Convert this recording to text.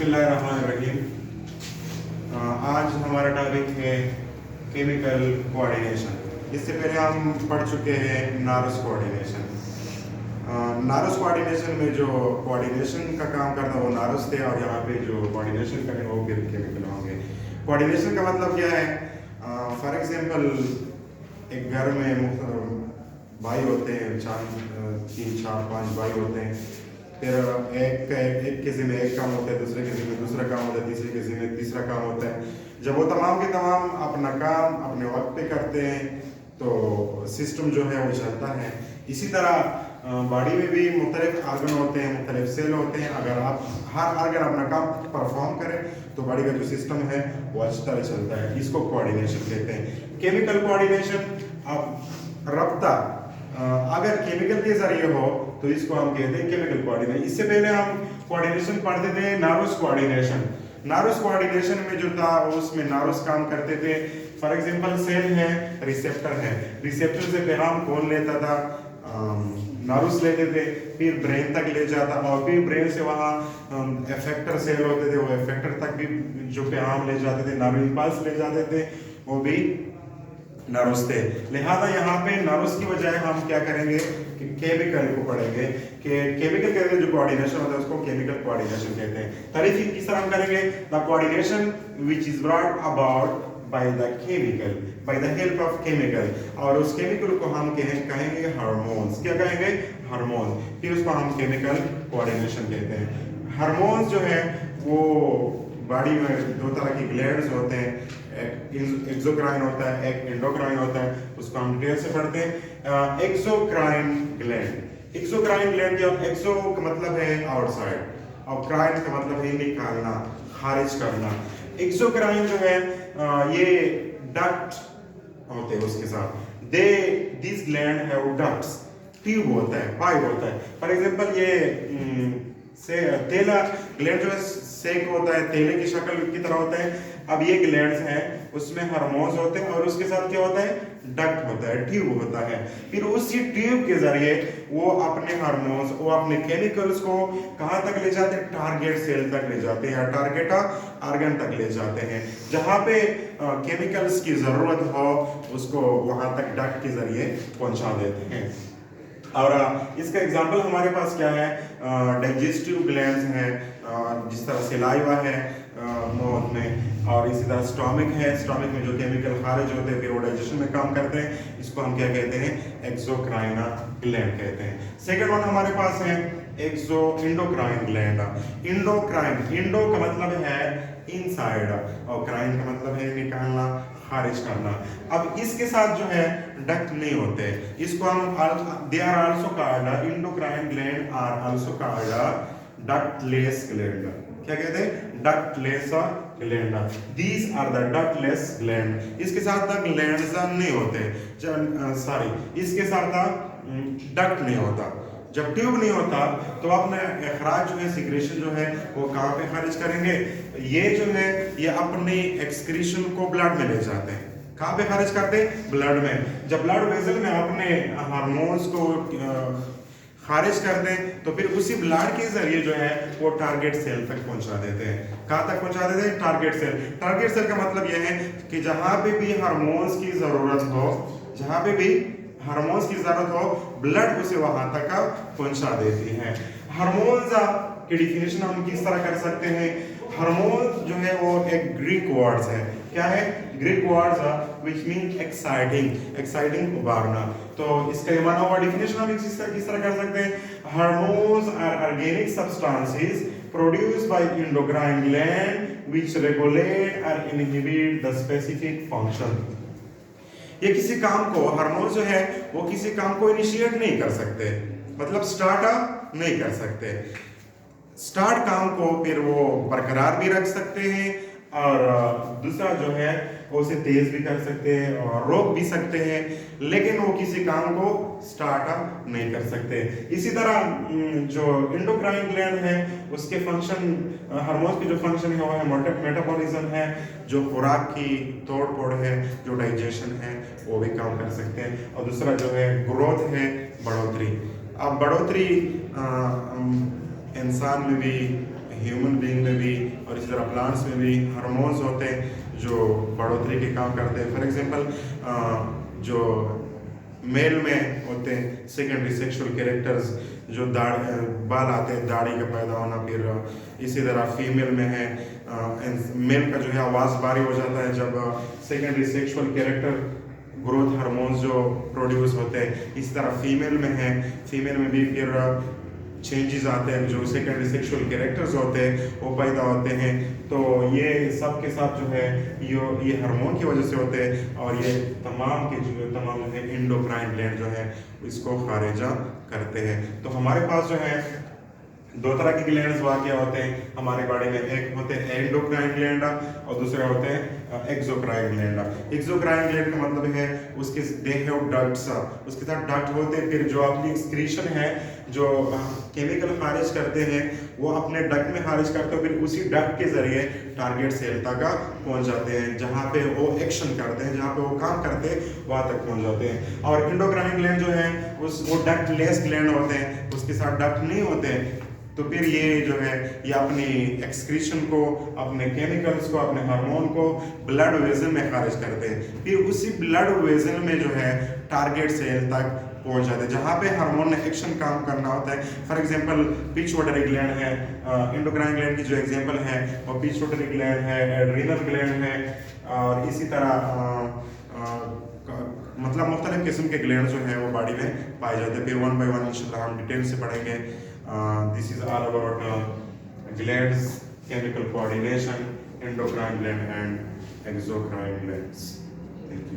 बिस्मिल्लाहिर्रहमानिर्रहीम। आज हमारा टॉपिक है केमिकल कोऑर्डिनेशन। इससे पहले हम पढ़ चुके हैं नारस कोऑर्डिनेशन। नारस कोऑर्डिनेशन में जो कोऑर्डिनेशन का काम करना वो नारस थे, और यहाँ पे जो कोऑर्डिनेशन करेंगे वो फिर केमिकल होंगे। कोऑर्डिनेशन का मतलब क्या है? फॉर एग्जांपल एक घर में भाई होते हैं, 3 4 5 भाई होते हैं। फिर एक के ज़िम्मे एक काम होता है, दूसरे के ज़िम्मे दूसरा काम होता है, तीसरे के ज़िम्मे तीसरा काम होता है। जब वो तमाम के तमाम अपना काम अपने वक्त पे करते हैं तो सिस्टम जो है वो चलता है। इसी तरह बॉडी में भी मुख्तलिफ आर्गन होते हैं, मुख्तलिफ सेल होते हैं। अगर आप हर आर्गन अपना काम परफॉर्म करें तो बॉडी का जो सिस्टम है वो अच्छी तरह चलता है। इसको कोऑर्डिनेशन कहते हैं। केमिकल कोऑर्डिनेशन, अब रब्ता अगर केमिकल के जरिए हो तो इसको हम कहते हैं केमिकल कोऑर्डिनेशन। इससे पहले हम कोऑर्डिनेशन पढ़ते थे नारोस कोऑर्डिनेशन। नारोस कोऑर्डिनेशन में जो था उसमें नारोस काम करते थे। फॉर एग्जांपल सेल है, रिसेप्टर है, रिसेप्टर से पैगाम कौन लेता था? नारुस लेते थे, फिर ब्रेन तक ले जाता, और फिर ब्रेन से वहाँ इफेक्टर सेल होते थे, वो इफेक्टर तक भी जो पैगाम ले जाते थे, नारो इम्पल्स ले जाते थे, वो भी नारुस थे। लिहाजा यहाँ पे नारुस की बजाय हम क्या करेंगे कि केमिकल को पढ़ेंगे कि केमिकल कहते हैं जो कोऑर्डिनेशन होता है उसको केमिकल कोऑर्डिनेशन कहते हैं। तारीफ किस तरह हम करेंगे? The coordination which is brought about by the chemical, by the help of chemical. और उस केमिकल को हम कहेंगे हार्मोन्स। क्या कहेंगे? हार्मोन्स। फिर उसको हम केमिकल कोऑर्डिनेशन कहते हैं। हार्मोन्स जो है वो बॉडी में 2 तरह के ग्लैंड्स होते हैं, एक एक्सोक्राइन होता है, एक एंडोक्राइन होता है। उसको हम डिटेल से पढ़ते हैं। एक्सोक्राइन ग्लैंड, एक्सोक्राइन ग्लैंड क्या? एक्सो का मतलब है आउटसाइड और क्राइन का मतलब है निकालना, खारिज करना। एक्सोक्राइन जो है ये डक्ट होते हैं उसके साथ। This gland have ducts, tube होता है, पाइप होता है। फॉर एग्जांपल ये तेला ग्लैंड जो है सेक होता है, तेले की शक्ल की तरह होता है। अब ये ग्लैंड्स हैं, उसमें हार्मोन्स होते हैं, और उसके साथ क्या होता है? डक्ट होता है, ट्यूब होता है। फिर उसी ट्यूब के जरिए वो अपने हार्मोन्स, वो अपने केमिकल्स को कहाँ तक ले जाते हैं? टारगेट सेल तक ले जाते हैं, टारगेट ऑर्गन तक ले जाते हैं। जहाँ पे केमिकल्स की जरूरत हो उसको वहां तक डक्ट के जरिए पहुंचा देते हैं। और इसका एग्जाम्पल हमारे पास क्या है? डाइजेस्टिव ग्लैंड्स हैं, जिस तरह सलाइवा है माउथ में, और इसी तरह स्टोमिक है। स्टोमिक में जो केमिकल खारिज होते हैं फिर वो डाइजेशन में काम करते हैं। इसको हम क्या कहते हैं? एक्सोक्राइन ग्लैंड कहते हैं। सेकंड वन हमारे पास है एंडोक्राइन ग्लैंड। इंडोक्राइन, इंडो का मतलब है इनसाइड और क्राइन का मतलब है निकालना, खारिज करना। अब इसके साथ जो है डक्ट नहीं होते, इसको हम they are also called endocrine gland or also called ductless gland. क्या कहते हैं? Ductless gland. These are the ductless gland. इसके साथ तक ग्लैंड्स नहीं होते, सॉरी, इसके साथ डक्ट नहीं होता। जब ट्यूब नहीं होता तो अपना अखराज जो है, सिक्रेशन जो है वो कहाँ पे खारिज करेंगे? ये जो है ये अपनी एक्सक्रीशन को ब्लड में ले जाते हैं। कहाँ पे खारिज करते हैं? ब्लड में। जब ब्लड वेसल में अपने हार्मोन्स को खारिज कर दें तो फिर उसी ब्लड के जरिए जो है वो टारगेट सेल तक पहुंचा देते हैं। कहाँ तक पहुंचा देते हैं? Target cell. टारगेट सेल का मतलब यह है कि जहां पे भी हार्मोन्स की जरूरत हो, जहां पे भी हार्मोन्स की जरूरत हो, ब्लड उसे वहां तक पहुंचा देती है। हार्मोन्स की डिफिनेशन हम किस तरह कर सकते हैं? हार्मोन जो है वो एक ग्रीक वर्ड्स है। क्या है? Greek words which mean exciting, exciting उबारना। तो इसका ये माना हुआ डिफिनेशन हम किस तरह कर सकते हैं? Hormones are organic substances produced by endocrine gland which regulate और इनहिबिट द स्पेसिफिक फंक्शन। ये किसी काम को, हार्मोन जो है वो किसी काम को इनिशिएट नहीं कर सकते, मतलब स्टार्ट नहीं कर सकते। स्टार्ट काम को फिर वो बरकरार भी रख सकते हैं, और दूसरा जो है वो उसे तेज भी कर सकते हैं और रोक भी सकते हैं, लेकिन वो किसी काम को स्टार्ट नहीं कर सकते। इसी तरह जो एंडोक्राइन ग्लैंड है उसके फंक्शन, हार्मोन्स के जो फंक्शन है वो है मेटाबॉलिज्म है, जो खुराक की तोड़ फोड़ है, जो डाइजेशन है वो भी काम कर सकते हैं। और दूसरा जो है ग्रोथ है, बढ़ोतरी। अब बढ़ोतरी इंसान में भी, ह्यूमन बीइंग में भी दूसरा प्लांट्स में भी हार्मोन्स होते हैं जो बढ़ोतरी के काम करते हैं। फॉर एग्जांपल जो मेल में होते हैं सेकेंडरी सेक्सुअल कैरेक्टर्स, जो बाल आते हैं, दाढ़ी का पैदा होना, फिर इसी तरह फीमेल में है मेल का जो है आवाज़ भारी हो जाता है जब secondary sexual character growth hormones जो प्रोड्यूस होते हैं। इसी तरह फीमेल में है, फीमेल में भी फिर चेंजेस आते हैं, जो सेकेंडरी सेक्सुअल कैरेक्टर्स होते हैं वो पैदा होते हैं। तो ये सब के साथ जो है ये हार्मोन की वजह से होते हैं, और ये तमाम जो है एंडोक्राइन ग्लैंड जो है इसको खारिजा करते हैं। तो हमारे पास जो है दो तरह के ग्लैंड्स वाक़ होते हैं हमारे बॉडी में, एक होते हैं एंडोक्राइन ग्लैंड और दूसरे होते हैं एक्सोक्राइन ग्लैंड। एक्सोक्राइन ग्लैंड का मतलब है उसके दे हैव डक्ट्स, उसके साथ डक्ट होते हैं, फिर जो अपनी एक्सक्रीशन है जो केमिकल खारिज करते हैं वो अपने डक्ट में खारिज करते हैं, फिर उसी डक्ट के जरिए टारगेट सेल तक पहुंच जाते हैं, जहां पे वो एक्शन करते हैं, जहां पे वो काम करते हैं वहां तक पहुंच जाते हैं। और एंडोक्राइन ग्लैंड जो है वो डक्ट लेस ग्लैंड होते हैं, उसके साथ डक्ट नहीं होते हैं। तो फिर ये जो है ये अपनी एक्सक्रीशन को, अपने केमिकल्स को, अपने हार्मोन को ब्लड वेसल में खारिज करते हैं, फिर उसी ब्लड वेसल में जो है टारगेट सेल तक पहुंच जाते हैं, जहाँ पे हार्मोन ने एक्शन काम करना होता है। फॉर एग्जांपल पिट्यूटरी ग्लैंड है, एंडोक्राइन ग्लैंड की जो एग्जांपल है वो पिट्यूटरी ग्लैंड है, एड्रीनल ग्लैंड है, और इसी तरह मतलब मुख्तलिफ किस्म के ग्लैंड जो हैं वो बॉडी में पाए जाते हैं। फिर वन बाय वन इंशाल्लाह हम डिटेल से पढ़ेंगे। This is all about glands, chemical coordination, endocrine gland and exocrine glands. Thank you.